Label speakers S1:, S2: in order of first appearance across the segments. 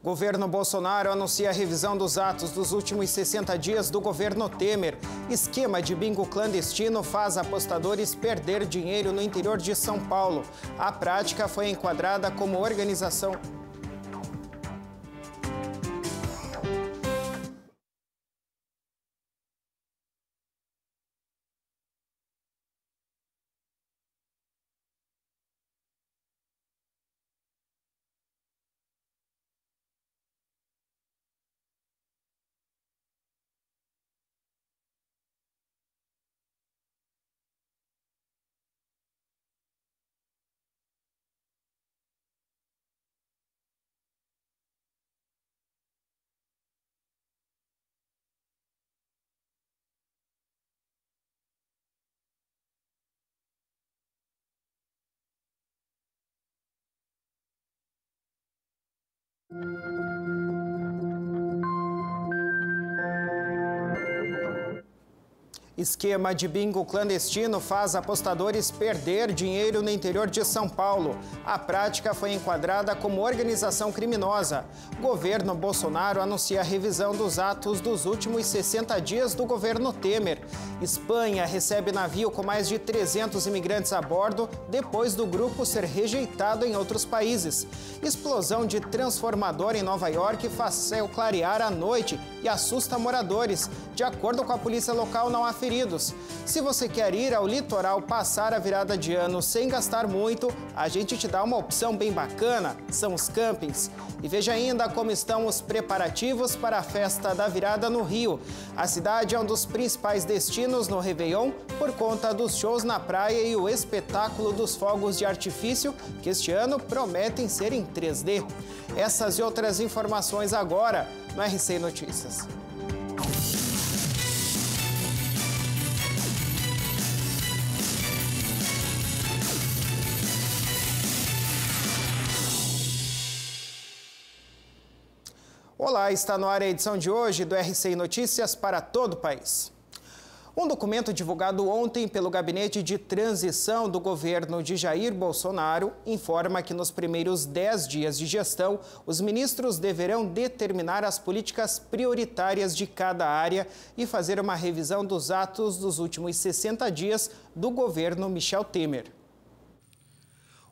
S1: Governo Bolsonaro anuncia a revisão dos atos dos últimos 60 dias do governo Temer. Esquema de bingo clandestino faz apostadores perder dinheiro no interior de São Paulo. A prática foi enquadrada como organização. Esquema de bingo clandestino faz apostadores perder dinheiro no interior de São Paulo. A prática foi enquadrada como organização criminosa. Governo Bolsonaro anuncia a revisão dos atos dos últimos 60 dias do governo Temer. Espanha recebe navio com mais de 300 imigrantes a bordo depois do grupo ser rejeitado em outros países. Explosão de transformador em Nova York faz céu clarear à noite e assusta moradores. De acordo com a polícia local, não há feridos. Se você quer ir ao litoral passar a virada de ano sem gastar muito, a gente te dá uma opção bem bacana, são os campings. E veja ainda como estão os preparativos para a festa da virada no Rio. A cidade é um dos principais destinos no Réveillon por conta dos shows na praia e o espetáculo dos fogos de artifício, que este ano prometem ser em 3D. Essas e outras informações agora no RCI Notícias. Olá, está no ar a edição de hoje do RCI Notícias para todo o país. Um documento divulgado ontem pelo Gabinete de Transição do governo de Jair Bolsonaro informa que nos primeiros 10 dias de gestão, os ministros deverão determinar as políticas prioritárias de cada área e fazer uma revisão dos atos dos últimos 60 dias do governo Michel Temer.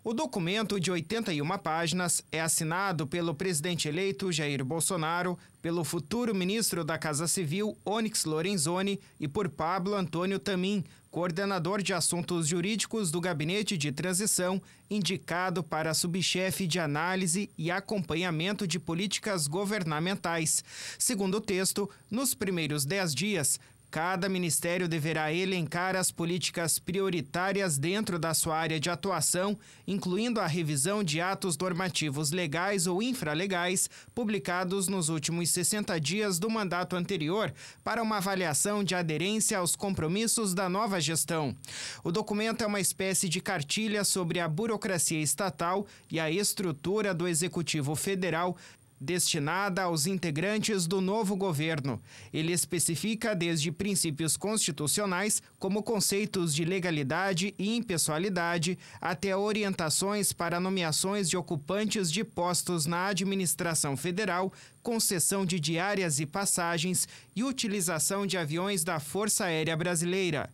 S1: O documento de 81 páginas é assinado pelo presidente eleito Jair Bolsonaro, pelo futuro ministro da Casa Civil, Onyx Lorenzoni, e por Pablo Antônio Tamin, coordenador de assuntos jurídicos do Gabinete de Transição, indicado para subchefe de análise e acompanhamento de políticas governamentais. Segundo o texto, nos primeiros 10 dias, cada ministério deverá elencar as políticas prioritárias dentro da sua área de atuação, incluindo a revisão de atos normativos legais ou infralegais publicados nos últimos 60 dias do mandato anterior, para uma avaliação de aderência aos compromissos da nova gestão. O documento é uma espécie de cartilha sobre a burocracia estatal e a estrutura do Executivo Federal, destinada aos integrantes do novo governo. Ele especifica desde princípios constitucionais, como conceitos de legalidade e impessoalidade, até orientações para nomeações de ocupantes de postos na administração federal, concessão de diárias e passagens e utilização de aviões da Força Aérea Brasileira.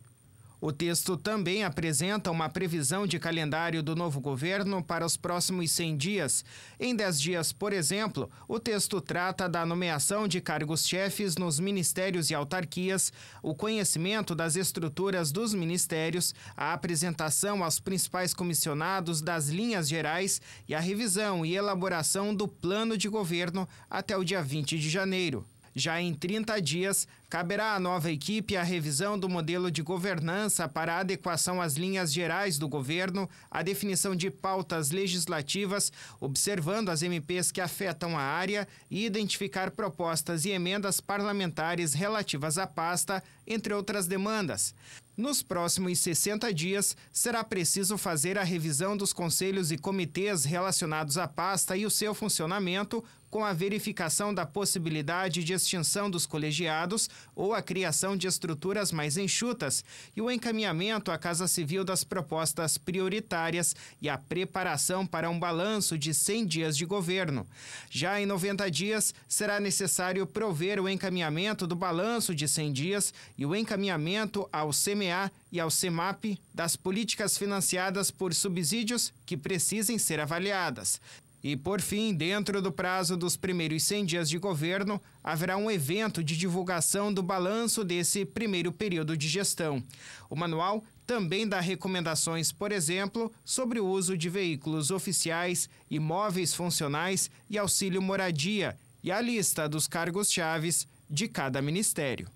S1: O texto também apresenta uma previsão de calendário do novo governo para os próximos 100 dias. Em 10 dias, por exemplo, o texto trata da nomeação de cargos-chefes nos ministérios e autarquias, o conhecimento das estruturas dos ministérios, a apresentação aos principais comissionados das linhas gerais e a revisão e elaboração do plano de governo até o dia 20 de janeiro. Já em 30 dias, caberá à nova equipe a revisão do modelo de governança para a adequação às linhas gerais do governo, a definição de pautas legislativas, observando as MPs que afetam a área e identificar propostas e emendas parlamentares relativas à pasta, entre outras demandas. Nos próximos 60 dias, será preciso fazer a revisão dos conselhos e comitês relacionados à pasta e o seu funcionamento, com a verificação da possibilidade de extinção dos colegiados ou a criação de estruturas mais enxutas e o encaminhamento à Casa Civil das propostas prioritárias e a preparação para um balanço de 100 dias de governo. Já em 90 dias, será necessário prover o encaminhamento do balanço de 100 dias e o encaminhamento ao CMA e ao CEMAP das políticas financiadas por subsídios que precisem ser avaliadas. E, por fim, dentro do prazo dos primeiros 100 dias de governo, haverá um evento de divulgação do balanço desse primeiro período de gestão. O manual também dá recomendações, por exemplo, sobre o uso de veículos oficiais, imóveis funcionais e auxílio moradia, e a lista dos cargos-chaves de cada ministério.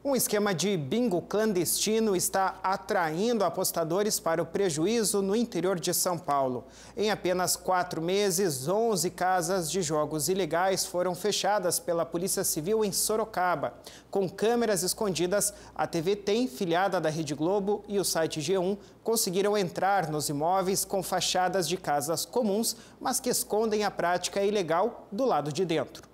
S1: Um esquema de bingo clandestino está atraindo apostadores para o prejuízo no interior de São Paulo. Em apenas 4 meses, 11 casas de jogos ilegais foram fechadas pela Polícia Civil em Sorocaba. Com câmeras escondidas, a TV Tem, filiada da Rede Globo, e o site G1 conseguiram entrar nos imóveis com fachadas de casas comuns, mas que escondem a prática ilegal do lado de dentro.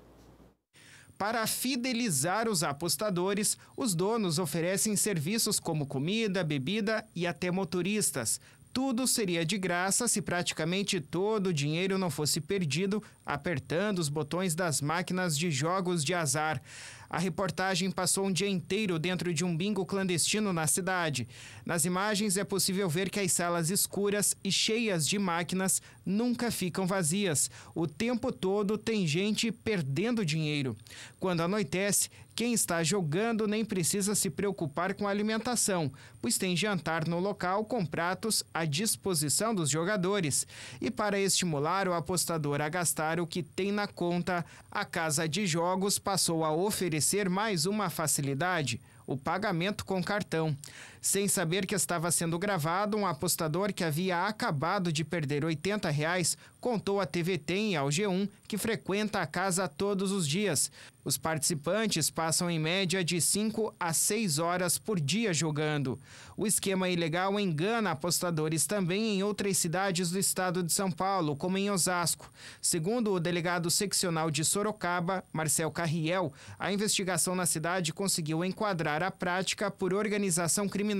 S1: Para fidelizar os apostadores, os donos oferecem serviços como comida, bebida e até motoristas. Tudo seria de graça se praticamente todo o dinheiro não fosse perdido apertando os botões das máquinas de jogos de azar. A reportagem passou um dia inteiro dentro de um bingo clandestino na cidade. Nas imagens é possível ver que as salas escuras e cheias de máquinas nunca ficam vazias. O tempo todo tem gente perdendo dinheiro. Quando anoitece, quem está jogando nem precisa se preocupar com a alimentação, pois tem jantar no local com pratos à disposição dos jogadores. E para estimular o apostador a gastar o que tem na conta, a Casa de Jogos passou a oferecer mais uma facilidade: o pagamento com cartão. Sem saber que estava sendo gravado, um apostador que havia acabado de perder R$80 contou à TV Tem e ao G1 que frequenta a casa todos os dias. Os participantes passam em média de 5 a 6 horas por dia jogando. O esquema ilegal engana apostadores também em outras cidades do estado de São Paulo, como em Osasco. Segundo o delegado seccional de Sorocaba, Marcel Carriel, a investigação na cidade conseguiu enquadrar a prática por organização criminosa.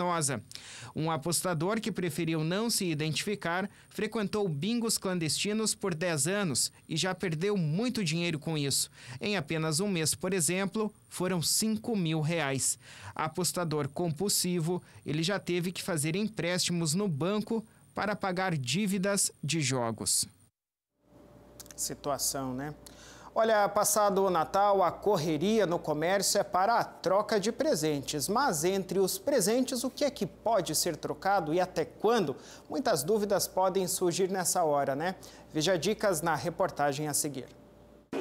S1: Um apostador que preferiu não se identificar frequentou bingos clandestinos por 10 anos e já perdeu muito dinheiro com isso. Em apenas um mês, por exemplo, foram R$5.000. Apostador compulsivo, ele já teve que fazer empréstimos no banco para pagar dívidas de jogos. Situação, né? Olha, passado o Natal, a correria no comércio é para a troca de presentes. Mas entre os presentes, o que é que pode ser trocado e até quando? Muitas dúvidas podem surgir nessa hora, né? Veja dicas na reportagem a seguir.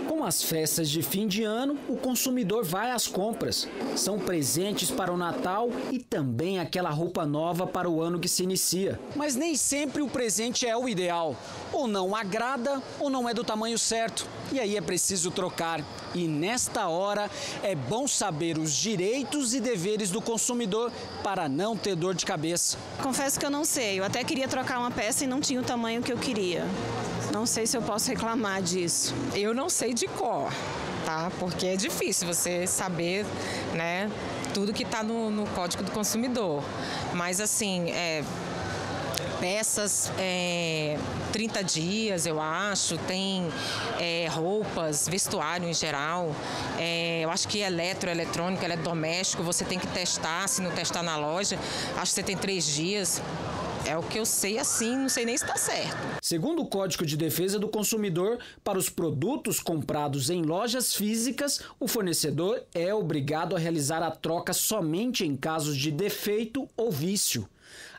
S2: Com as festas de fim de ano, o consumidor vai às compras. São presentes para o Natal e também aquela roupa nova para o ano que se inicia. Mas nem sempre o presente é o ideal. Ou não agrada ou não é do tamanho certo. E aí é preciso trocar. E nesta hora é bom saber os direitos e deveres do consumidor para não ter dor de cabeça.
S3: Confesso que eu não sei. Eu até queria trocar uma peça e não tinha o tamanho que eu queria. Não sei se eu posso reclamar disso.
S4: Eu não sei de cor, tá? Porque é difícil você saber, né, tudo que está no Código do Consumidor. Mas, assim, peças, 30 dias, eu acho, tem roupas, vestuário em geral, eu acho que eletrônico, eletrodoméstico, você tem que testar, se não testar na loja, acho que você tem 3 dias. É o que eu sei assim, não sei nem se está certo.
S2: Segundo o Código de Defesa do Consumidor, para os produtos comprados em lojas físicas, o fornecedor é obrigado a realizar a troca somente em casos de defeito ou vício.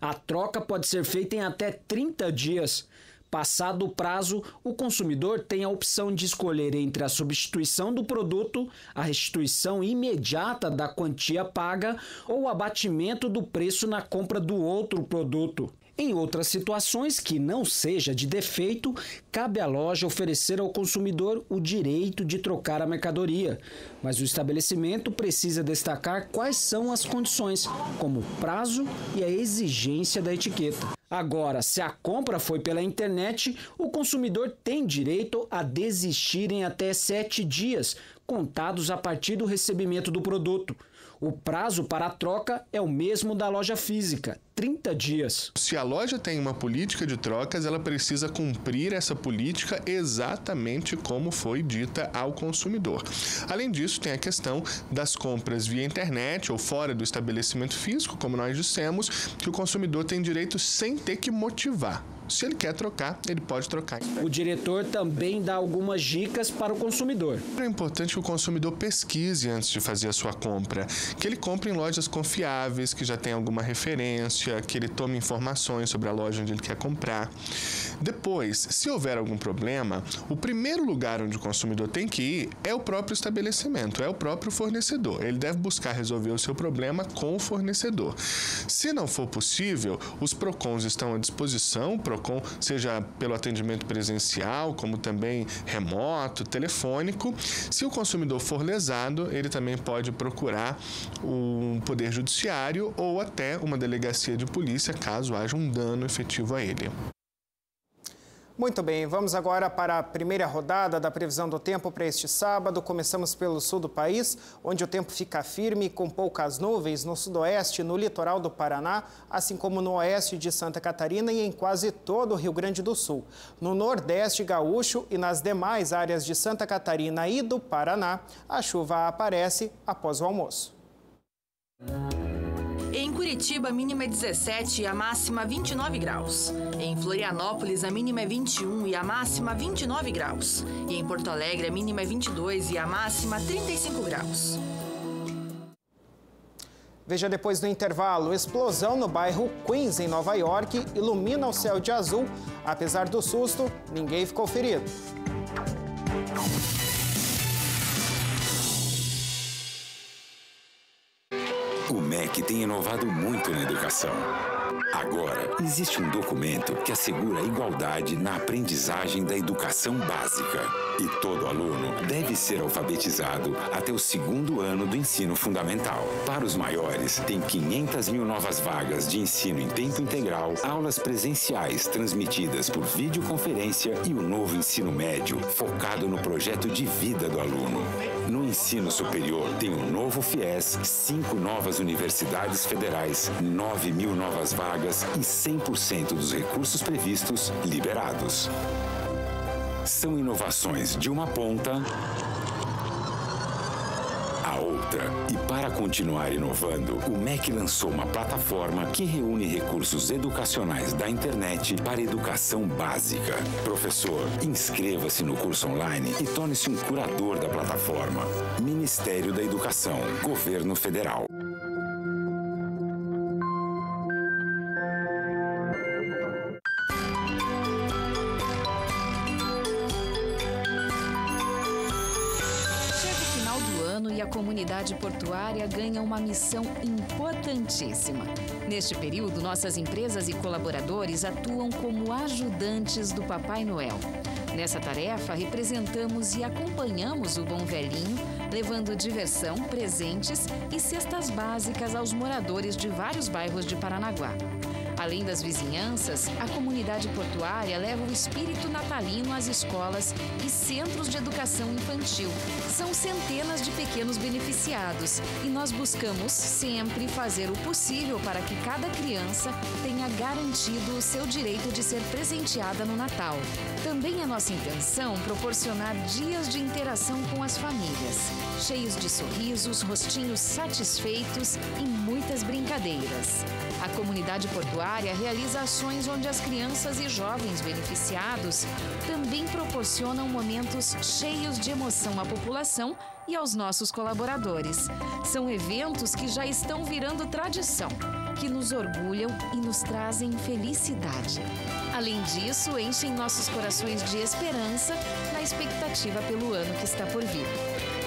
S2: A troca pode ser feita em até 30 dias. Passado o prazo, o consumidor tem a opção de escolher entre a substituição do produto, a restituição imediata da quantia paga ou o abatimento do preço na compra do outro produto. Em outras situações que não seja de defeito, cabe à loja oferecer ao consumidor o direito de trocar a mercadoria. Mas o estabelecimento precisa destacar quais são as condições, como o prazo e a exigência da etiqueta. Agora, se a compra foi pela internet, o consumidor tem direito a desistir em até 7 dias, contados a partir do recebimento do produto. O prazo para a troca é o mesmo da loja física, 30 dias.
S5: Se a loja tem uma política de trocas, ela precisa cumprir essa política exatamente como foi dita ao consumidor. Além disso, tem a questão das compras via internet ou fora do estabelecimento físico, como nós dissemos, que o consumidor tem direito sem ter que motivar. Se ele quer trocar, ele pode trocar.
S2: O diretor também dá algumas dicas para o consumidor.
S5: É importante que o consumidor pesquise antes de fazer a sua compra, que ele compre em lojas confiáveis, que já tem alguma referência, que ele tome informações sobre a loja onde ele quer comprar. Depois, se houver algum problema, o primeiro lugar onde o consumidor tem que ir é o próprio estabelecimento, é o próprio fornecedor. Ele deve buscar resolver o seu problema com o fornecedor. Se não for possível, os PROCONs estão à disposição, o PROCON, seja pelo atendimento presencial, como também remoto, telefônico. Se o consumidor for lesado, ele também pode procurar um poder judiciário ou até uma delegacia de polícia, caso haja um dano efetivo a ele.
S1: Muito bem, vamos agora para a primeira rodada da previsão do tempo para este sábado. Começamos pelo sul do país, onde o tempo fica firme com poucas nuvens no sudoeste, no litoral do Paraná, assim como no oeste de Santa Catarina e em quase todo o Rio Grande do Sul. No nordeste gaúcho e nas demais áreas de Santa Catarina e do Paraná, a chuva aparece após o almoço.
S6: Em Curitiba, a mínima é 17 e a máxima 29 graus. Em Florianópolis, a mínima é 21 e a máxima 29 graus. E em Porto Alegre, a mínima é 22 e a máxima 35 graus.
S1: Veja depois do intervalo, explosão no bairro Queens, em Nova York, ilumina o céu de azul. Apesar do susto, ninguém ficou ferido.
S7: O MEC tem inovado muito na educação. Agora, existe um documento que assegura a igualdade na aprendizagem da educação básica. E todo aluno deve ser alfabetizado até o 2º ano do ensino fundamental. Para os maiores, tem 500 mil novas vagas de ensino em tempo integral, aulas presenciais transmitidas por videoconferência e o novo ensino médio, focado no projeto de vida do aluno. No ensino superior, tem um novo FIES, 5 novas universidades federais, 9 mil novas vagas e 100% dos recursos previstos liberados. São inovações de uma ponta à outra. E para continuar inovando, o MEC lançou uma plataforma que reúne recursos educacionais da internet para educação básica. Professor, inscreva-se no curso online e torne-se um curador da plataforma. Ministério da Educação, Governo Federal.
S8: A comunidade portuária ganha uma missão importantíssima. Neste período, nossas empresas e colaboradores atuam como ajudantes do Papai Noel. Nessa tarefa, representamos e acompanhamos o Bom Velhinho, levando diversão, presentes e cestas básicas aos moradores de vários bairros de Paranaguá. Além das vizinhanças, a comunidade portuária leva o espírito natalino às escolas e centros de educação infantil. São centenas de pequenos beneficiados e nós buscamos sempre fazer o possível para que cada criança tenha garantido o seu direito de ser presenteada no Natal. Também é nossa intenção proporcionar dias de interação com as famílias, cheios de sorrisos, rostinhos satisfeitos e muitas brincadeiras. A comunidade portuária realiza ações onde as crianças e jovens beneficiados também proporcionam momentos cheios de emoção à população e aos nossos colaboradores. São eventos que já estão virando tradição, que nos orgulham e nos trazem felicidade. Além disso, enchem nossos corações de esperança na expectativa pelo ano que está por vir.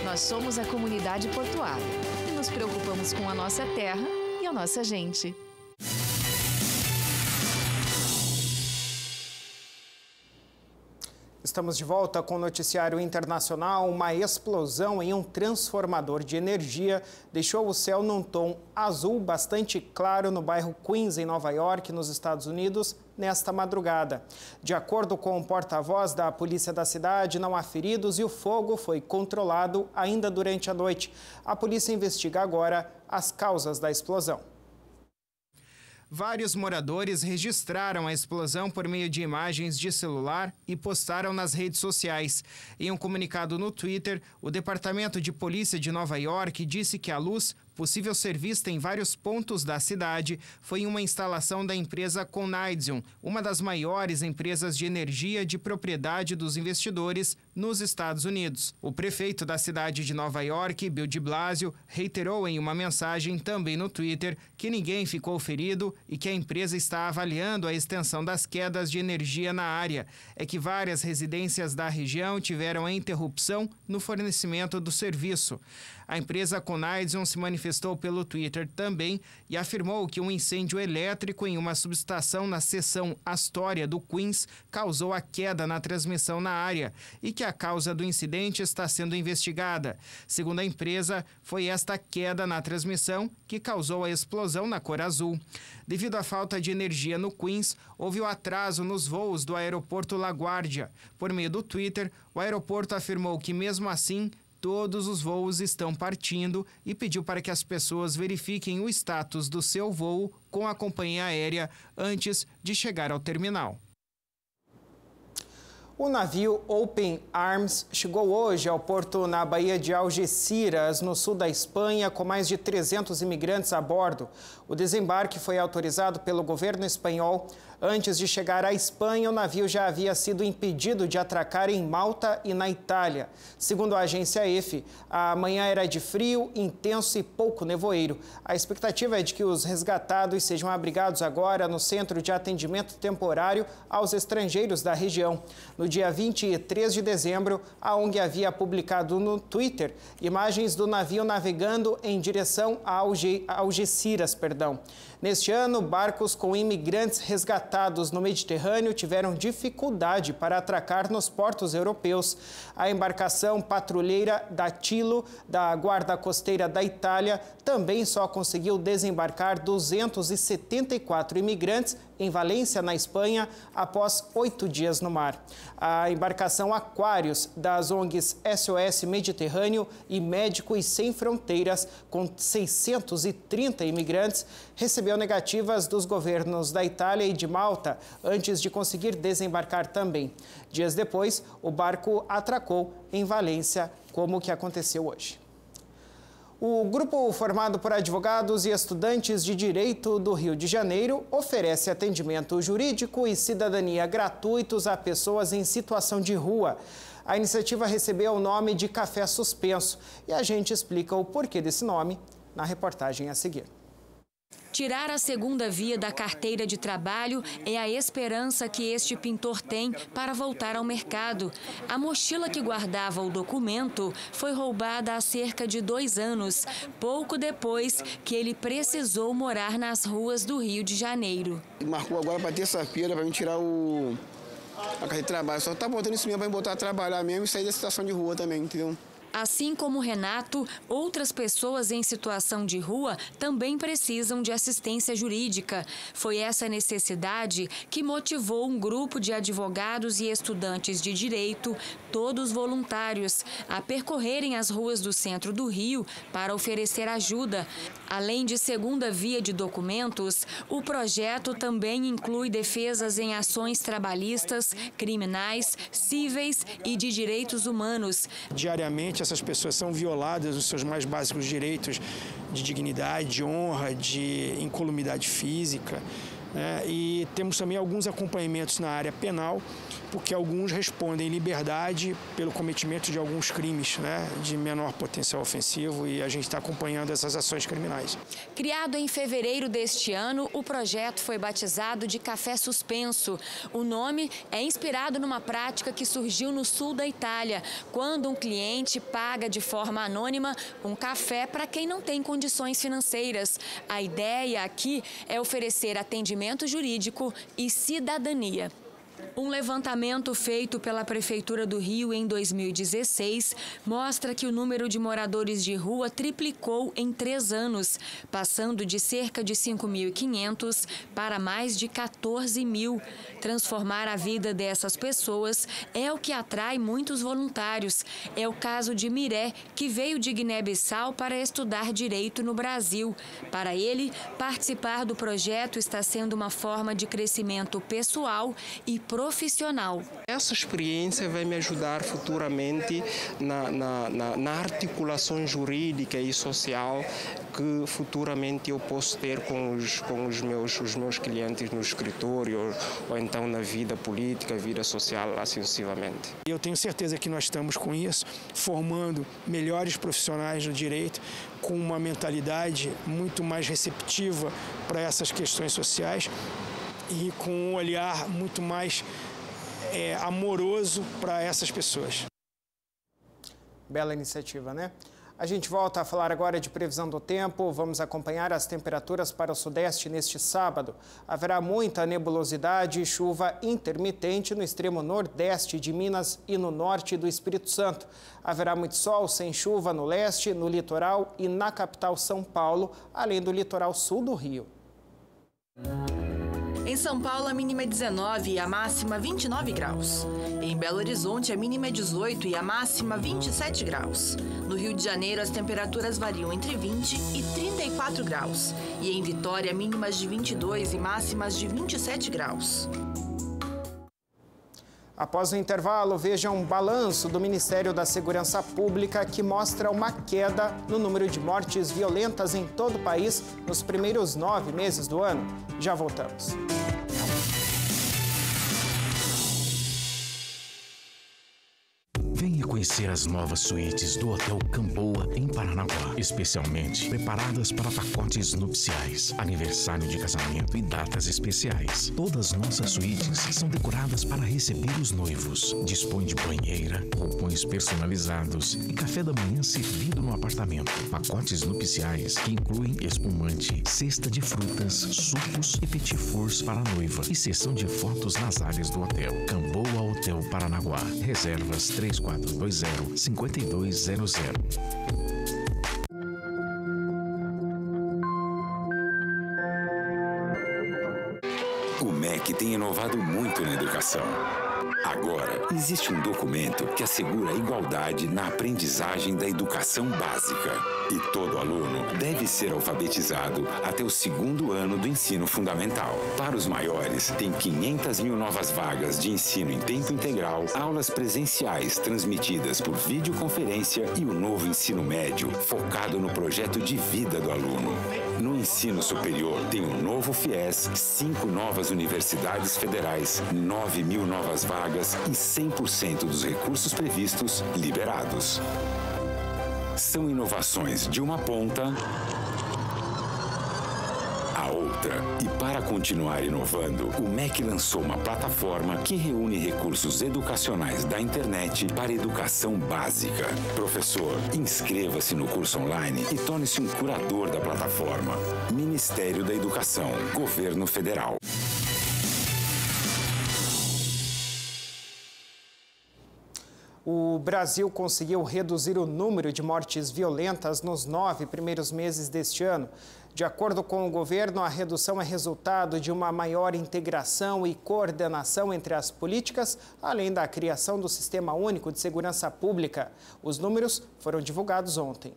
S8: Nós somos a comunidade portuária e nos preocupamos com a nossa terra e a nossa gente.
S1: Estamos de volta com o noticiário internacional. Uma explosão em um transformador de energia deixou o céu num tom azul bastante claro no bairro Queens, em Nova York, nos Estados Unidos, nesta madrugada. De acordo com o porta-voz da polícia da cidade, não há feridos e o fogo foi controlado ainda durante a noite. A polícia investiga agora as causas da explosão. Vários moradores registraram a explosão por meio de imagens de celular e postaram nas redes sociais. Em um comunicado no Twitter, o Departamento de Polícia de Nova York disse que a luz, possível ser vista em vários pontos da cidade, foi em uma instalação da empresa Conaidium, uma das maiores empresas de energia de propriedade dos investidores nos Estados Unidos. O prefeito da cidade de Nova York, Bill de Blasio, reiterou em uma mensagem também no Twitter que ninguém ficou ferido e que a empresa está avaliando a extensão das quedas de energia na área. É que várias residências da região tiveram a interrupção no fornecimento do serviço. A empresa Conaidium se manifestou pelo Twitter também e afirmou que um incêndio elétrico em uma subestação na seção Astoria do Queens causou a queda na transmissão na área e que a causa do incidente está sendo investigada. Segundo a empresa, foi esta queda na transmissão que causou a explosão na cor azul. Devido à falta de energia no Queens, houve o atraso nos voos do aeroporto LaGuardia. Por meio do Twitter, o aeroporto afirmou que, mesmo assim, todos os voos estão partindo e pediu para que as pessoas verifiquem o status do seu voo com a companhia aérea antes de chegar ao terminal. O navio Open Arms chegou hoje ao porto na Baía de Algeciras, no sul da Espanha, com mais de 300 imigrantes a bordo. O desembarque foi autorizado pelo governo espanhol. Antes de chegar à Espanha, o navio já havia sido impedido de atracar em Malta e na Itália. Segundo a agência EFE, a manhã era de frio, intenso e pouco nevoeiro. A expectativa é de que os resgatados sejam abrigados agora no Centro de Atendimento Temporário aos Estrangeiros da região. No dia 23 de dezembro, a ONG havia publicado no Twitter imagens do navio navegando em direção a Algeciras. Neste ano, barcos com imigrantes resgatados no Mediterrâneo tiveram dificuldade para atracar nos portos europeus. A embarcação patrulheira Dattilo, da Guarda Costeira da Itália, também só conseguiu desembarcar 274 imigrantes em Valência, na Espanha, após 8 dias no mar. A embarcação Aquarius, das ONGs SOS Mediterrâneo e Médicos Sem Fronteiras, com 630 imigrantes, recebeu negativas dos governos da Itália e de Malta antes de conseguir desembarcar também. Dias depois, o barco atracou em Valência, como o que aconteceu hoje. O grupo formado por advogados e estudantes de direito do Rio de Janeiro oferece atendimento jurídico e cidadania gratuitos a pessoas em situação de rua. A iniciativa recebeu o nome de Café Suspenso e a gente explica o porquê desse nome na reportagem a seguir.
S9: Tirar a segunda via da carteira de trabalho é a esperança que este pintor tem para voltar ao mercado. A mochila que guardava o documento foi roubada há cerca de 2 anos, pouco depois que ele precisou morar nas ruas do Rio de Janeiro.
S10: Marcou agora para terça-feira para me tirar a carteira de trabalho. Só tá botando isso mesmo para me botar a trabalhar mesmo e sair da situação de rua também, entendeu?
S9: Assim como Renato, outras pessoas em situação de rua também precisam de assistência jurídica. Foi essa necessidade que motivou um grupo de advogados e estudantes de direito, todos voluntários, a percorrerem as ruas do centro do Rio para oferecer ajuda. Além de segunda via de documentos, o projeto também inclui defesas em ações trabalhistas, criminais, cíveis e de direitos humanos.
S10: Diariamente, essas pessoas são violadas os seus mais básicos direitos de dignidade, de honra, de incolumidade física, né? E temos também alguns acompanhamentos na área penal, porque alguns respondem em liberdade pelo cometimento de alguns crimes, né, de menor potencial ofensivo, e a gente está acompanhando essas ações criminais.
S9: Criado em fevereiro deste ano, o projeto foi batizado de Café Suspenso. O nome é inspirado numa prática que surgiu no sul da Itália, quando um cliente paga de forma anônima um café para quem não tem condições financeiras. A ideia aqui é oferecer atendimento jurídico e cidadania. Um levantamento feito pela Prefeitura do Rio em 2016 mostra que o número de moradores de rua triplicou em 3 anos, passando de cerca de 5.500 para mais de 14.000. Transformar a vida dessas pessoas é o que atrai muitos voluntários. É o caso de Miré, que veio de Guiné-Bissau para estudar Direito no Brasil. Para ele, participar do projeto está sendo uma forma de crescimento pessoal e profissional.
S11: Essa experiência vai me ajudar futuramente na articulação jurídica e social que futuramente eu posso ter com os meus clientes no escritório ou então na vida política, vida social, assim sucessivamente.
S10: Eu tenho certeza que nós estamos com isso, formando melhores profissionais do direito, com uma mentalidade muito mais receptiva para essas questões sociais e com um olhar muito mais amoroso para essas pessoas.
S1: Bela iniciativa, né? A gente volta a falar agora de previsão do tempo. Vamos acompanhar as temperaturas para o sudeste neste sábado. Haverá muita nebulosidade e chuva intermitente no extremo nordeste de Minas e no norte do Espírito Santo. Haverá muito sol sem chuva no leste, no litoral e na capital São Paulo, além do litoral sul do Rio.
S6: Em São Paulo, a mínima é 19 e a máxima 29 graus. Em Belo Horizonte, a mínima é 18 e a máxima 27 graus. No Rio de Janeiro, as temperaturas variam entre 20 e 34 graus. E em Vitória, mínimas de 22 e máximas de 27 graus.
S1: Após o intervalo, veja um balanço do Ministério da Segurança Pública que mostra uma queda no número de mortes violentas em todo o país nos primeiros 9 meses do ano. Já voltamos.
S12: Venha conhecer as novas suítes do Hotel Camboa, em Paranaguá, especialmente preparadas para pacotes nupciais, aniversário de casamento e datas especiais. Todas nossas suítes são decoradas para receber os noivos. Dispõe de banheira, roupões personalizados e café da manhã servido no apartamento. Pacotes nupciais que incluem espumante, cesta de frutas, sucos e petit fours para a noiva e sessão de fotos nas áreas do hotel. Camboa Hotel Paranaguá. Reservas 3420-5200.
S7: O MEC tem inovado muito na educação. Agora, existe um documento que assegura a igualdade na aprendizagem da educação básica. E todo aluno deve ser alfabetizado até o 2º ano do ensino fundamental. Para os maiores, tem 500 mil novas vagas de ensino em tempo integral, aulas presenciais transmitidas por videoconferência e o novo ensino médio, focado no projeto de vida do aluno. No ensino superior, tem um novo FIES, 5 novas universidades federais, 9 mil novas vagas e 100% dos recursos previstos liberados. São inovações de uma ponta à outra. E para continuar inovando, o MEC lançou uma plataforma que reúne recursos educacionais da internet para educação básica. Professor, inscreva-se no curso online e torne-se um curador da plataforma. Ministério da Educação, Governo Federal.
S1: O Brasil conseguiu reduzir o número de mortes violentas nos 9 primeiros meses deste ano. De acordo com o governo, a redução é resultado de uma maior integração e coordenação entre as políticas, além da criação do Sistema Único de Segurança Pública. Os números foram divulgados ontem.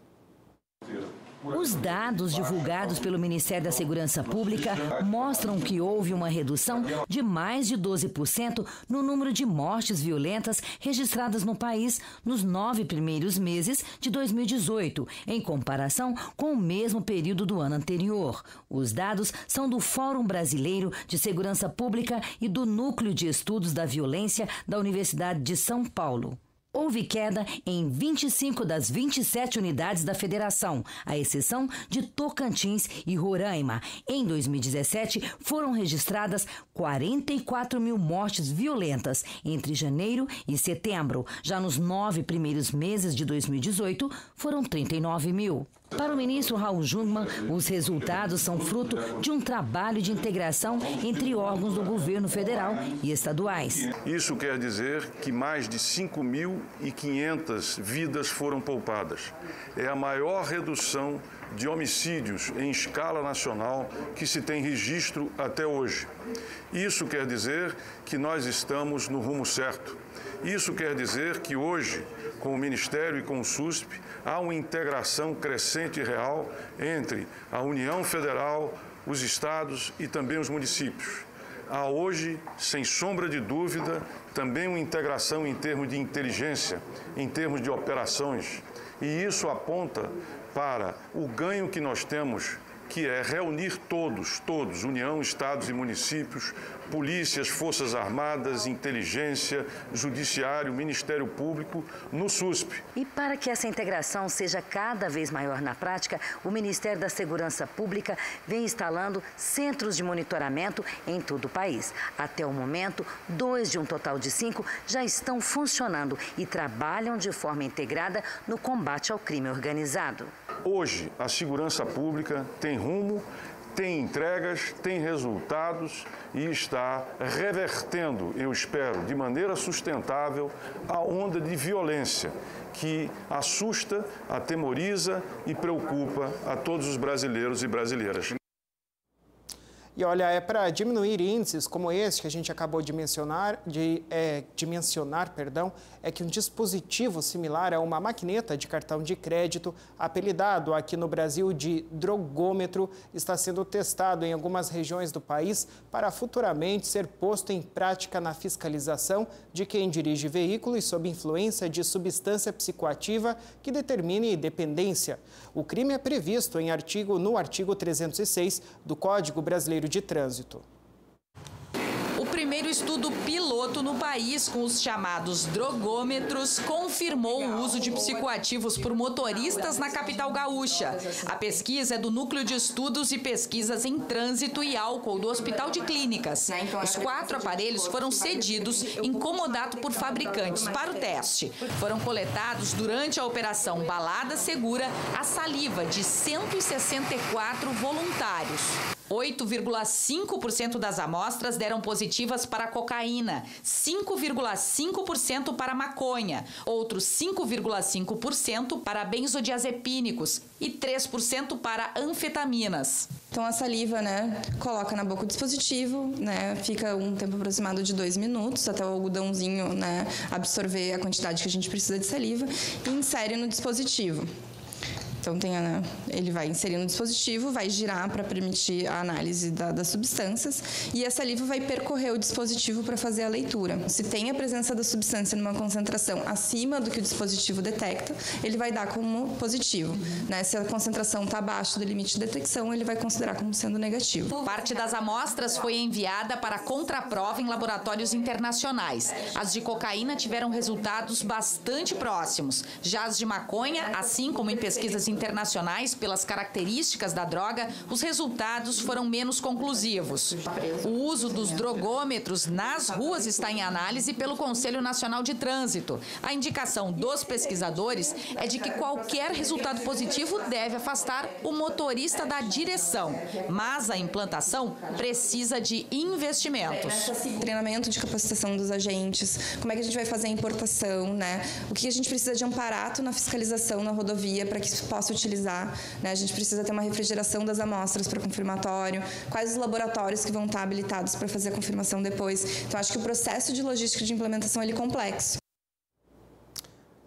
S13: Os dados divulgados pelo Ministério da Segurança Pública mostram que houve uma redução de mais de 12% no número de mortes violentas registradas no país nos 9 primeiros meses de 2018, em comparação com o mesmo período do ano anterior. Os dados são do Fórum Brasileiro de Segurança Pública e do Núcleo de Estudos da Violência da Universidade de São Paulo. Houve queda em 25 das 27 unidades da federação, à exceção de Tocantins e Roraima. Em 2017, foram registradas 44 mil mortes violentas entre janeiro e setembro. Já nos 9 primeiros meses de 2018, foram 39 mil. Para o ministro Raul Jungmann, os resultados são fruto de um trabalho de integração entre órgãos do governo federal e estaduais.
S14: Isso quer dizer que mais de 5.500 vidas foram poupadas. É a maior redução de homicídios em escala nacional que se tem registro até hoje. Isso quer dizer que nós estamos no rumo certo. Isso quer dizer que hoje, com o Ministério e com o SUSP, há uma integração crescente e real entre a União Federal, os estados e também os municípios. Há hoje, sem sombra de dúvida, também uma integração em termos de inteligência, em termos de operações. E isso aponta para o ganho que nós temos, que é reunir todos, União, estados e municípios, polícias, forças armadas, inteligência, judiciário, Ministério Público, no SUSP.
S13: E para que essa integração seja cada vez maior na prática, o Ministério da Segurança Pública vem instalando centros de monitoramento em todo o país. Até o momento, 2 de um total de 5 já estão funcionando e trabalham de forma integrada no combate ao crime organizado.
S14: Hoje, a segurança pública tem rumo, tem entregas, tem resultados e está revertendo, eu espero, de maneira sustentável, a onda de violência que assusta, atemoriza e preocupa a todos os brasileiros e brasileiras.
S1: E olha, é para diminuir índices como esse que a gente acabou de mencionar, é que um dispositivo similar a uma maquineta de cartão de crédito, apelidado aqui no Brasil de drogômetro, está sendo testado em algumas regiões do país para futuramente ser posto em prática na fiscalização de quem dirige veículos sob influência de substância psicoativa que determine dependência. O crime é previsto no artigo 306 do Código Brasileiro de Trânsito.
S15: O primeiro estudo piloto no país com os chamados drogômetros confirmou o uso de psicoativos por motoristas na capital gaúcha. A pesquisa é do Núcleo de Estudos e Pesquisas em Trânsito e Álcool do Hospital de Clínicas. Os 4 aparelhos foram cedidos em comodato por fabricantes para o teste. Foram coletados durante a operação Balada Segura a saliva de 164 voluntários. 8,5% das amostras deram positivas para cocaína, 5,5% para maconha, outros 5,5% para benzodiazepínicos e 3% para anfetaminas.
S16: Então a saliva, coloca na boca o dispositivo, fica um tempo aproximado de 2 minutos até o algodãozinho, absorver a quantidade que a gente precisa de saliva e insere no dispositivo. Então, ele vai inserir no dispositivo, vai girar para permitir a análise das substâncias e a saliva vai percorrer o dispositivo para fazer a leitura. Se tem a presença da substância numa concentração acima do que o dispositivo detecta, ele vai dar como positivo. Se a concentração está abaixo do limite de detecção, ele vai considerar como sendo negativo.
S15: Parte das amostras foi enviada para contraprova em laboratórios internacionais. As de cocaína tiveram resultados bastante próximos. Já as de maconha, assim como em pesquisas internacionais, pelas características da droga, os resultados foram menos conclusivos. O uso dos drogômetros nas ruas está em análise pelo Conselho Nacional de Trânsito. A indicação dos pesquisadores é de que qualquer resultado positivo deve afastar o motorista da direção, mas a implantação precisa de investimentos.
S16: Treinamento de capacitação dos agentes, como é que a gente vai fazer a importação, o que a gente precisa de amparato na fiscalização na rodovia para que isso possa utilizar, A gente precisa ter uma refrigeração das amostras para confirmatório, quais os laboratórios que vão estar habilitados para fazer a confirmação depois. Então, acho que o processo de logística de implementação é complexo.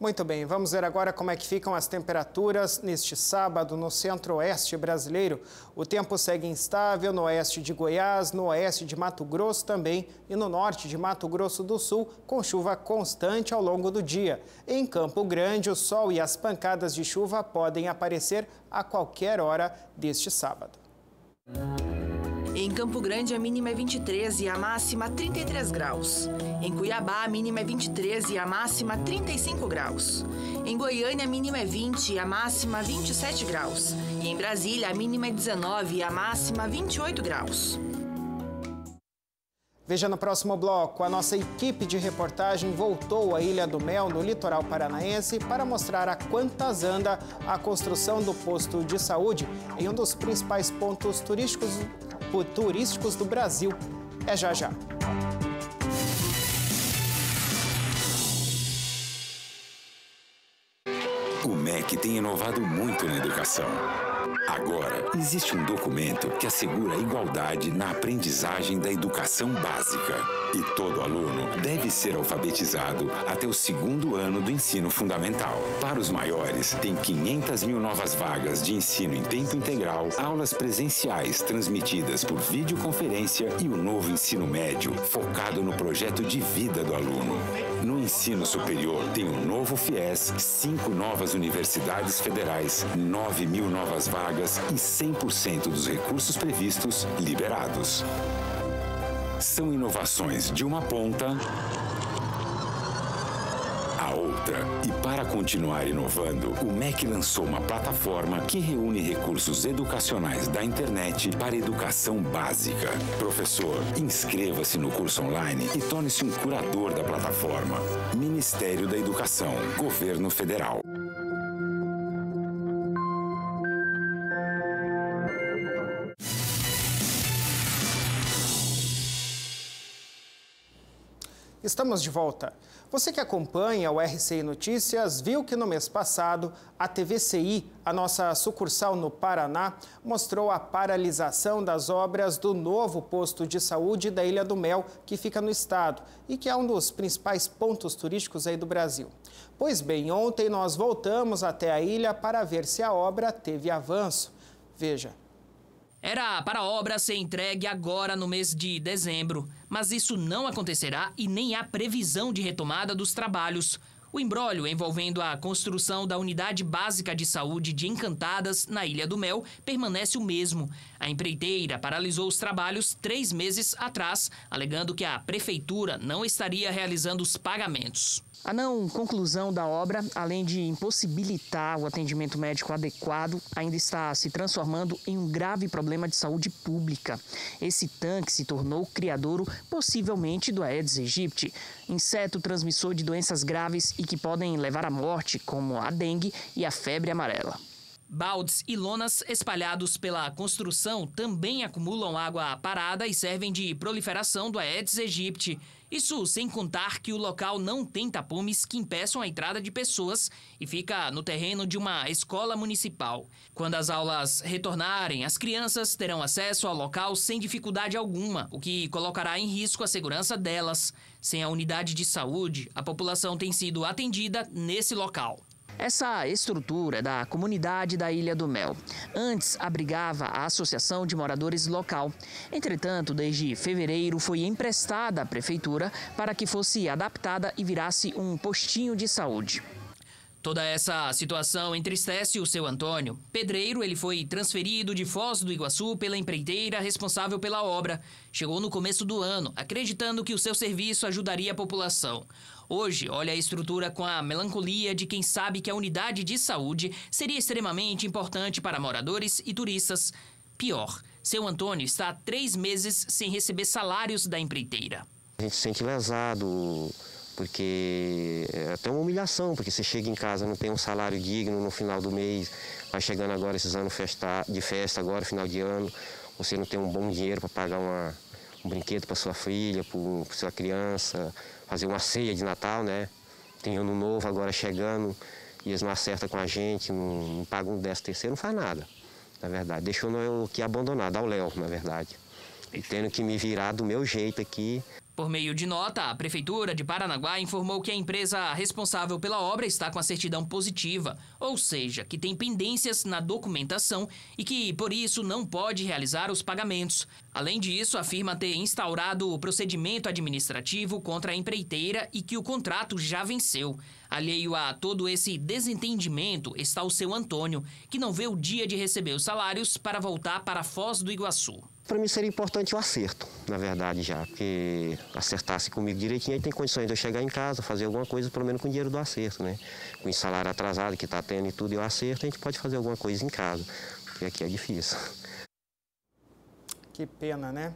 S1: Muito bem, vamos ver agora como é que ficam as temperaturas neste sábado no centro-oeste brasileiro. O tempo segue instável no oeste de Goiás, no oeste de Mato Grosso também e no norte de Mato Grosso do Sul, com chuva constante ao longo do dia. Em Campo Grande, o sol e as pancadas de chuva podem aparecer a qualquer hora deste sábado.
S6: Em Campo Grande, a mínima é 23 e a máxima 33 graus. Em Cuiabá, a mínima é 23 e a máxima 35 graus. Em Goiânia, a mínima é 20 e a máxima 27 graus. E em Brasília, a mínima é 19 e a máxima 28 graus.
S1: Veja no próximo bloco, a nossa equipe de reportagem voltou à Ilha do Mel, no litoral paranaense, para mostrar a quantas anda a construção do posto de saúde em um dos principais pontos turísticos do Brasil. É já já.
S7: O MEC tem inovado muito na educação. Agora, existe um documento que assegura a igualdade na aprendizagem da educação básica. E todo aluno deve ser alfabetizado até o 2º ano do ensino fundamental. Para os maiores, tem 500 mil novas vagas de ensino em tempo integral, aulas presenciais transmitidas por videoconferência e o novo ensino médio, focado no projeto de vida do aluno. No ensino superior, tem um novo FIES, 5 novas universidades federais, 9 mil novas vagas e 100% dos recursos previstos liberados. São inovações de uma ponta à outra. E para continuar inovando, o MEC lançou uma plataforma que reúne recursos educacionais da internet para educação básica. Professor, inscreva-se no curso online e torne-se um curador da plataforma. Ministério da Educação, Governo Federal.
S1: Estamos de volta. Você que acompanha o RCI Notícias viu que no mês passado a TVCI, a nossa sucursal no Paraná, mostrou a paralisação das obras do novo posto de saúde da Ilha do Mel, que fica no estado e que é um dos principais pontos turísticos aí do Brasil. Pois bem, ontem nós voltamos até a ilha para ver se a obra teve avanço. Veja.
S17: Era para a obra ser entregue agora no mês de dezembro, mas isso não acontecerá e nem há previsão de retomada dos trabalhos. O imbróglio envolvendo a construção da Unidade Básica de Saúde de Encantadas, na Ilha do Mel, permanece o mesmo. A empreiteira paralisou os trabalhos 3 meses atrás, alegando que a prefeitura não estaria realizando os pagamentos.
S18: A não conclusão da obra, além de impossibilitar o atendimento médico adequado, ainda está se transformando em um grave problema de saúde pública. Esse tanque se tornou criadouro, possivelmente, do Aedes aegypti, inseto transmissor de doenças graves e que podem levar à morte, como a dengue e a febre amarela.
S17: Baldes e lonas espalhados pela construção também acumulam água parada e servem de proliferação do Aedes aegypti. Isso sem contar que o local não tem tapumes que impeçam a entrada de pessoas e fica no terreno de uma escola municipal. Quando as aulas retornarem, as crianças terão acesso ao local sem dificuldade alguma, o que colocará em risco a segurança delas. Sem a unidade de saúde, a população tem sido atendida nesse local.
S18: Essa estrutura da comunidade da Ilha do Mel antes abrigava a Associação de Moradores Local. Entretanto, desde fevereiro foi emprestada à prefeitura para que fosse adaptada e virasse um postinho de saúde.
S17: Toda essa situação entristece o seu Antônio. Pedreiro, ele foi transferido de Foz do Iguaçu pela empreiteira responsável pela obra. Chegou no começo do ano, acreditando que o seu serviço ajudaria a população. Hoje, olha a estrutura com a melancolia de quem sabe que a unidade de saúde seria extremamente importante para moradores e turistas. Pior, seu Antônio está há 3 meses sem receber salários da empreiteira.
S19: A gente se sente lesado, porque é até uma humilhação, porque você chega em casa, não tem um salário digno no final do mês, vai chegando agora esses anos de festa, agora final de ano, você não tem um bom dinheiro para pagar um brinquedo para sua filha, para sua criança, fazer uma ceia de Natal, né? Tem ano novo agora chegando e eles não acertam com a gente, não pagam um 13º, não faz nada, na verdade. Deixou eu aqui abandonado, ao Léo, na verdade. E tendo que me virar do meu jeito aqui.
S17: Por meio de nota, a Prefeitura de Paranaguá informou que a empresa responsável pela obra está com a certidão positiva, ou seja, que tem pendências na documentação e que, por isso, não pode realizar os pagamentos. Além disso, afirma ter instaurado o procedimento administrativo contra a empreiteira e que o contrato já venceu. Alheio a todo esse desentendimento está o seu Antônio, que não vê o dia de receber os salários para voltar para Foz do Iguaçu.
S19: Para mim seria importante o acerto, na verdade, já, porque acertasse comigo direitinho, aí tem condições de eu chegar em casa, fazer alguma coisa, pelo menos com o dinheiro do acerto, né? Com o salário atrasado que está tendo e tudo, e o acerto, a gente pode fazer alguma coisa em casa, porque aqui é difícil.
S1: Que pena, né?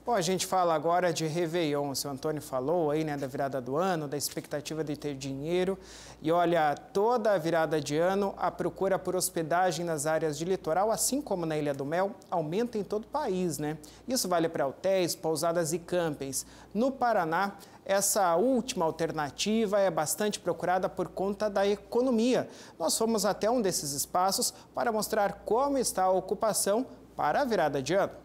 S1: Bom, a gente fala agora de Réveillon. O seu Antônio falou aí, né, da virada do ano, da expectativa de ter dinheiro. E olha, toda a virada de ano, a procura por hospedagem nas áreas de litoral, assim como na Ilha do Mel, aumenta em todo o país, né? Isso vale para hotéis, pousadas e campings. No Paraná, essa última alternativa é bastante procurada por conta da economia. Nós fomos até um desses espaços para mostrar como está a ocupação para a virada de ano.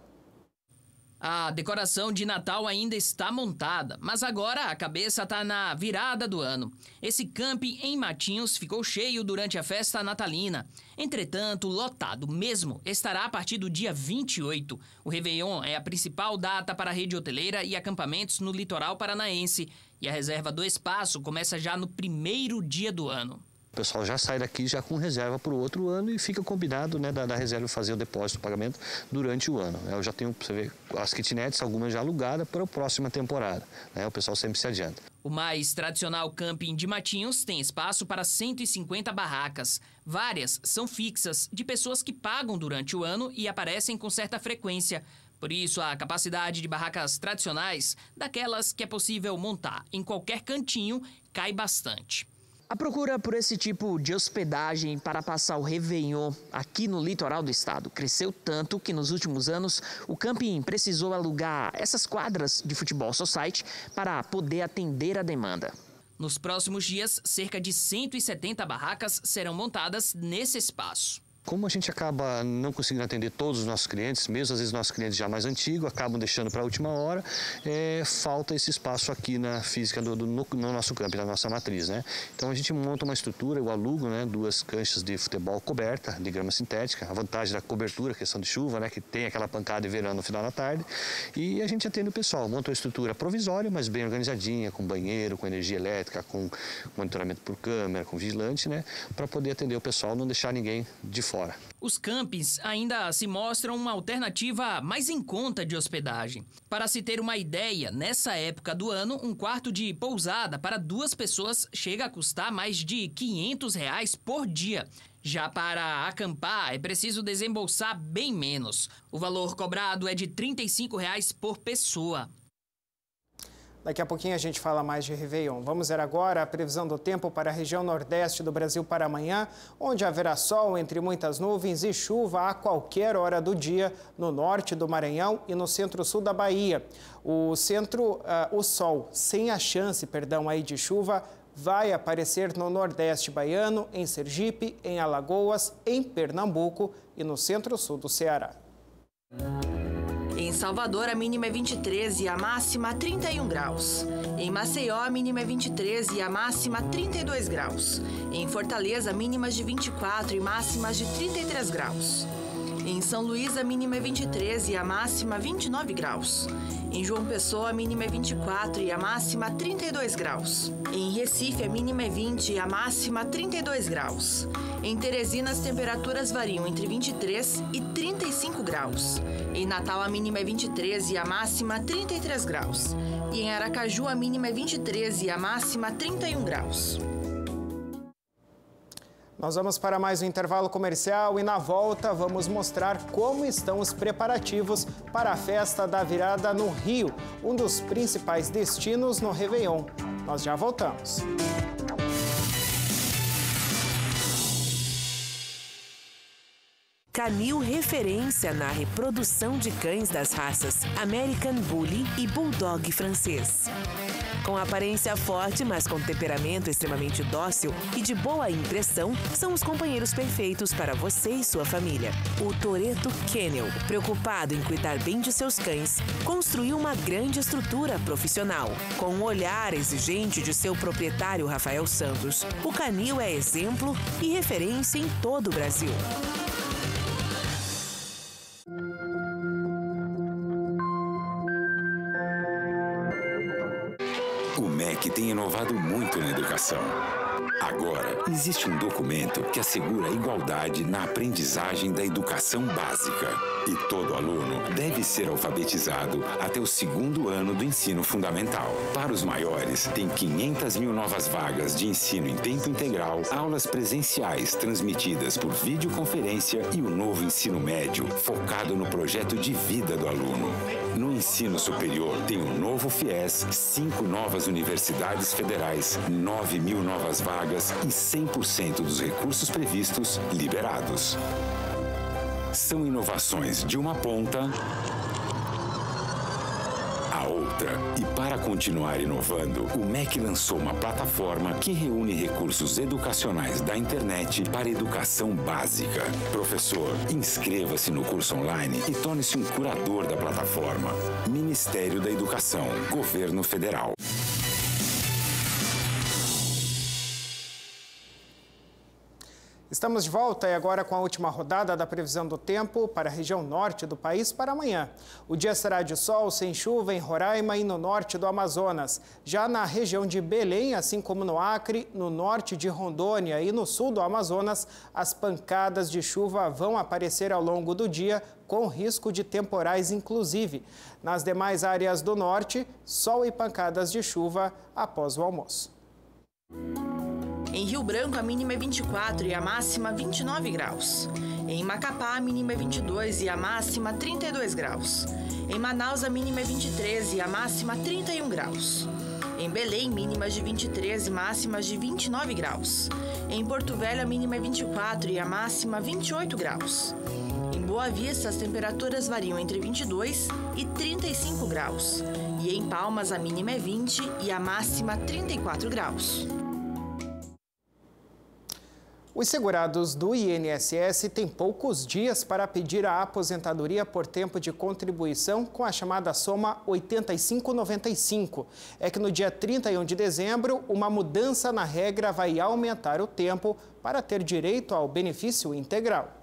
S17: A decoração de Natal ainda está montada, mas agora a cabeça está na virada do ano. Esse camping em Matinhos ficou cheio durante a festa natalina. Entretanto, lotado mesmo estará a partir do dia 28. O Réveillon é a principal data para a rede hoteleira e acampamentos no litoral paranaense. E a reserva do espaço começa já no primeiro dia do ano.
S20: O pessoal já sai daqui já com reserva para o outro ano e fica combinado, né, da reserva fazer o depósito, o pagamento durante o ano. Eu já tenho, você vê, as kitnets, algumas já alugadas para a próxima temporada. Né, o pessoal sempre se adianta.
S17: O mais tradicional camping de Matinhos tem espaço para 150 barracas. Várias são fixas, de pessoas que pagam durante o ano e aparecem com certa frequência. Por isso, a capacidade de barracas tradicionais, daquelas que é possível montar em qualquer cantinho, cai bastante.
S18: A procura por esse tipo de hospedagem para passar o Réveillon aqui no litoral do estado cresceu tanto que nos últimos anos o camping precisou alugar essas quadras de futebol society para poder atender a demanda.
S17: Nos próximos dias, cerca de 170 barracas serão montadas nesse espaço.
S20: Como a gente acaba não conseguindo atender todos os nossos clientes, mesmo às vezes nossos clientes já mais antigos, acabam deixando para a última hora, falta esse espaço aqui na física no nosso campo, na nossa matriz, né? Então a gente monta uma estrutura, eu alugo, né, 2 canchas de futebol coberta, de grama sintética, a vantagem da cobertura, questão de chuva, né, que tem aquela pancada de verão no final da tarde, e a gente atende o pessoal, monta uma estrutura provisória, mas bem organizadinha, com banheiro, com energia elétrica, com monitoramento por câmera, com vigilante, né, para poder atender o pessoal, não deixar ninguém de fora.
S17: Os campings ainda se mostram uma alternativa mais em conta de hospedagem. Para se ter uma ideia, nessa época do ano, um quarto de pousada para 2 pessoas chega a custar mais de R$ 500 por dia. Já para acampar, é preciso desembolsar bem menos. O valor cobrado é de R$ 35 por pessoa.
S1: Daqui a pouquinho a gente fala mais de Réveillon. Vamos ver agora a previsão do tempo para a região nordeste do Brasil para amanhã, onde haverá sol entre muitas nuvens e chuva a qualquer hora do dia no norte do Maranhão e no centro-sul da Bahia. O sol sem a chance, aí de chuva, vai aparecer no nordeste baiano, em Sergipe, em Alagoas, em Pernambuco e no centro-sul do Ceará.
S6: Em Salvador, a mínima é 23 e a máxima 31 graus. Em Maceió, a mínima é 23 e a máxima 32 graus. Em Fortaleza, mínimas de 24 e máximas de 33 graus. Em São Luís, a mínima é 23 e a máxima 29 graus. Em João Pessoa, a mínima é 24 e a máxima 32 graus. Em Recife, a mínima é 20 e a máxima 32 graus. Em Teresina, as temperaturas variam entre 23 e 35 graus. Em Natal, a mínima é 23 e a máxima 33 graus. E em Aracaju, a mínima é 23 e a máxima 31 graus.
S1: Nós vamos para mais um intervalo comercial e na volta vamos mostrar como estão os preparativos para a festa da virada no Rio, um dos principais destinos no Réveillon. Nós já voltamos.
S21: Canil referência na reprodução de cães das raças American Bully e Bulldog francês. Com aparência forte, mas com temperamento extremamente dócil e de boa impressão, são os companheiros perfeitos para você e sua família. O Toretto Kennel, preocupado em cuidar bem de seus cães, construiu uma grande estrutura profissional. Com o olhar exigente de seu proprietário Rafael Santos, o Canil é exemplo e referência em todo o Brasil.
S7: O MEC tem inovado muito na educação. Agora, existe um documento que assegura a igualdade na aprendizagem da educação básica. E todo aluno deve ser alfabetizado até o 2º ano do ensino fundamental. Para os maiores, tem 500 mil novas vagas de ensino em tempo integral, aulas presenciais transmitidas por videoconferência e o novo ensino médio, focado no projeto de vida do aluno. No ensino superior, tem o novo FIES, 5 novas universidades federais, 9 mil novas vagas e 100% dos recursos previstos liberados. São inovações de uma ponta à outra. E para continuar inovando, o MEC lançou uma plataforma que reúne recursos educacionais da internet para educação básica. Professor, inscreva-se no curso online e torne-se um curador da plataforma. Ministério da Educação, Governo Federal.
S1: Estamos de volta e agora com a última rodada da previsão do tempo para a região norte do país para amanhã. O dia será de sol, sem chuva em Roraima e no norte do Amazonas. Já na região de Belém, assim como no Acre, no norte de Rondônia e no sul do Amazonas, as pancadas de chuva vão aparecer ao longo do dia, com risco de temporais inclusive. Nas demais áreas do norte, sol e pancadas de chuva após o almoço.
S6: Em Rio Branco, a mínima é 24 e a máxima 29 graus. Em Macapá, a mínima é 22 e a máxima 32 graus. Em Manaus, a mínima é 23 e a máxima 31 graus. Em Belém, mínimas de 23 e máximas de 29 graus. Em Porto Velho, a mínima é 24 e a máxima 28 graus. Em Boa Vista, as temperaturas variam entre 22 e 35 graus. E em Palmas, a mínima é 20 e a máxima 34 graus.
S1: Os segurados do INSS têm poucos dias para pedir a aposentadoria por tempo de contribuição com a chamada soma 8595. É que no dia 31 de dezembro, uma mudança na regra vai aumentar o tempo para ter direito ao benefício integral.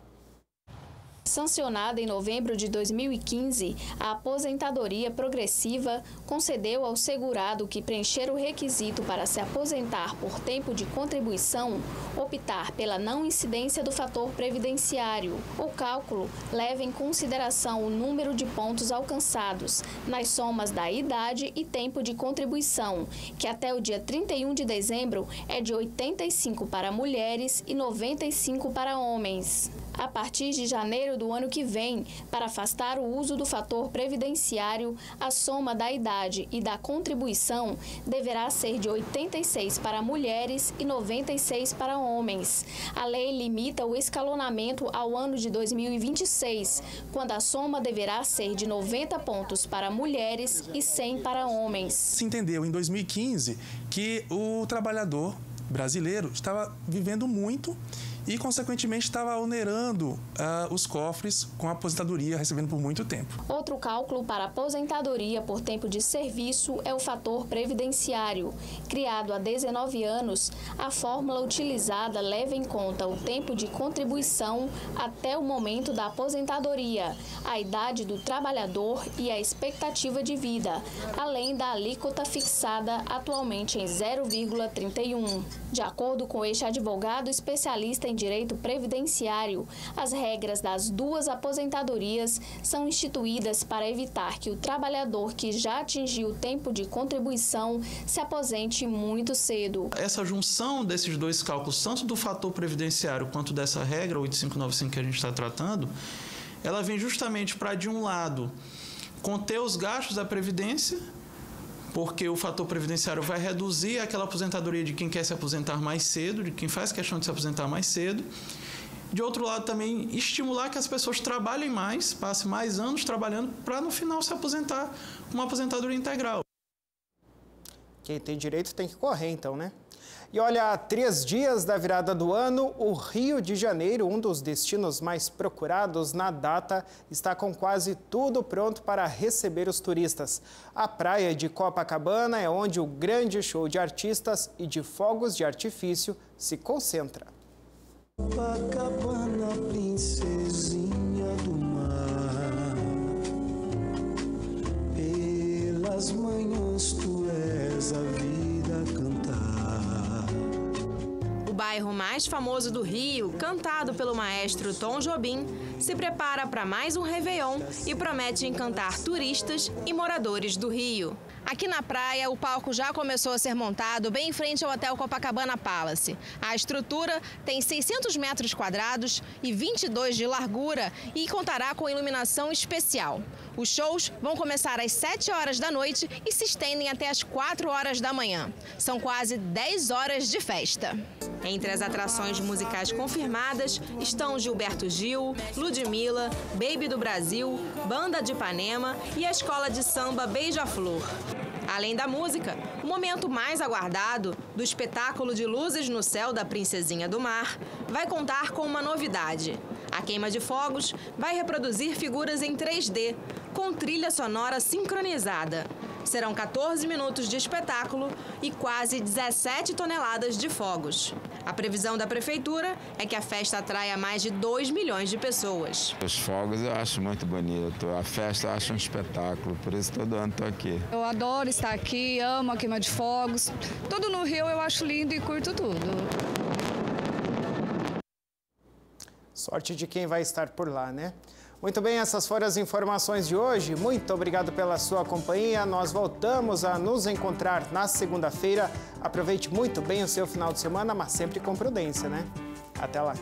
S3: Sancionada em novembro de 2015, a aposentadoria progressiva concedeu ao segurado que preencher o requisito para se aposentar por tempo de contribuição optar pela não incidência do fator previdenciário. O cálculo leva em consideração o número de pontos alcançados nas somas da idade e tempo de contribuição, que até o dia 31 de dezembro é de 85 para mulheres e 95 para homens. A partir de janeiro do ano que vem, para afastar o uso do fator previdenciário, a soma da idade e da contribuição deverá ser de 86 para mulheres e 96 para homens. A lei limita o escalonamento ao ano de 2026, quando a soma deverá ser de 90 pontos para mulheres e 100 para homens.
S22: Se entendeu em 2015 que o trabalhador brasileiro estava vivendo muito e, consequentemente, estava onerando os cofres com a aposentadoria recebendo por muito tempo.
S3: Outro cálculo para aposentadoria por tempo de serviço é o fator previdenciário. Criado há 19 anos, a fórmula utilizada leva em conta o tempo de contribuição até o momento da aposentadoria, a idade do trabalhador e a expectativa de vida, além da alíquota fixada atualmente em 0,31. De acordo com este advogado especialista em direito previdenciário, as regras das duas aposentadorias são instituídas para evitar que o trabalhador que já atingiu o tempo de contribuição se aposente muito cedo.
S23: Essa junção desses dois cálculos, tanto do fator previdenciário quanto dessa regra 8595 que a gente está tratando, ela vem justamente para, de um lado, conter os gastos da Previdência, porque o fator previdenciário vai reduzir aquela aposentadoria de quem quer se aposentar mais cedo, de quem faz questão de se aposentar mais cedo. De outro lado, também estimular que as pessoas trabalhem mais, passem mais anos trabalhando, para no final se aposentar com uma aposentadoria integral.
S1: Quem tem direito tem que correr, então, né? E olha, há 3 dias da virada do ano, o Rio de Janeiro, um dos destinos mais procurados na data, está com quase tudo pronto para receber os turistas. A praia de Copacabana é onde o grande show de artistas e de fogos de artifício se concentra.
S24: Copacabana, princesinha do mar, pelas manhãs tu és a vida cantar.
S25: O bairro mais famoso do Rio, cantado pelo maestro Tom Jobim,
S2: se prepara para mais um Réveillon e promete encantar turistas e moradores do Rio. Aqui na praia, o palco já começou a ser montado bem em frente ao Hotel Copacabana Palace. A estrutura tem 600 metros quadrados e 22 de largura e contará com iluminação especial. Os shows vão começar às 7 horas da noite e se estendem até às 4 horas da manhã. São quase 10 horas de festa. Entre as atrações musicais confirmadas estão Gilberto Gil, Ludmilla, Baby do Brasil, Banda de Ipanema e a escola de samba Beija-Flor. Além da música, o momento mais aguardado do espetáculo de luzes no céu da Princesinha do Mar vai contar com uma novidade. A queima de fogos vai reproduzir figuras em 3D, com trilha sonora sincronizada. Serão 14 minutos de espetáculo e quase 17 toneladas de fogos. A previsão da Prefeitura é que a festa atraia mais de 2 milhões de pessoas.
S4: Os fogos eu acho muito bonito, a festa eu acho um espetáculo, por isso todo ano estou aqui.
S5: Eu adoro estar aqui, amo a queima de fogos. Tudo no Rio eu acho lindo e curto tudo.
S1: Sorte de quem vai estar por lá, né? Muito bem, essas foram as informações de hoje. Muito obrigado pela sua companhia. Nós voltamos a nos encontrar na segunda-feira. Aproveite muito bem o seu final de semana, mas sempre com prudência, né? Até lá.